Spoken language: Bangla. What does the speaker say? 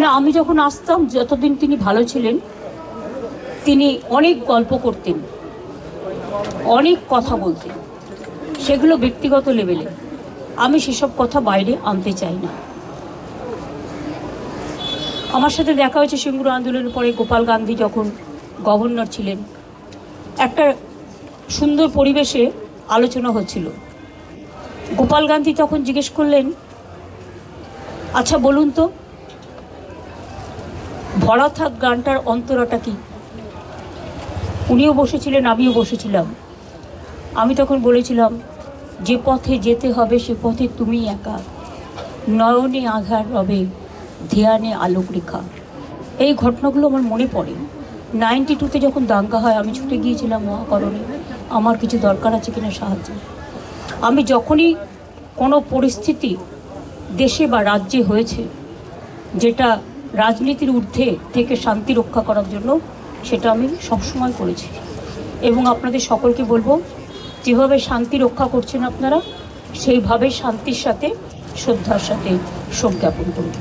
না, আমি যখন আসতাম, যতদিন তিনি ভালো ছিলেন, তিনি অনেক গল্প করতেন, অনেক কথা বলতেন, সেগুলো ব্যক্তিগত লেভেলে। আমি সেসব কথা বাইরে আনতে চাই না। আমার সাথে দেখা হয়েছে সিঙ্গুর আন্দোলনের পরে, গোপাল গান্ধী যখন গভর্নর ছিলেন, একটা সুন্দর পরিবেশে আলোচনা হচ্ছিল। গোপাল গান্ধী তখন জিজ্ঞেস করলেন, আচ্ছা বলুন তো, ভরা থাক গানটার অন্তরাটা কি? উনিও বসেছিলেন, আমিও বসেছিলাম। আমি তখন বলেছিলাম, যে পথে যেতে হবে সে পথে তুমি একা, নয়নে আধার রবে, ধ্যানে আলোক রেখা। এই ঘটনাগুলো আমার মনে পড়ে। 92-তে যখন দাঙ্গা হয়, আমি ছুটে গিয়েছিলাম মহাকরণে, আমার কিছু দরকার আছে কিনা সাহায্য। আমি যখনই কোনো পরিস্থিতি দেশে বা রাজ্যে হয়েছে যেটা রাজনীতির ঊর্ধ্বে থেকে শান্তি রক্ষা করার জন্য, সেটা আমি সবসময় করেছি। এবং আপনাদের সকলকে বলবো, যেভাবে শান্তি রক্ষা করছেন আপনারা, সেইভাবে শান্তির সাথে, শ্রদ্ধার সাথে শোক জ্ঞাপন করুন।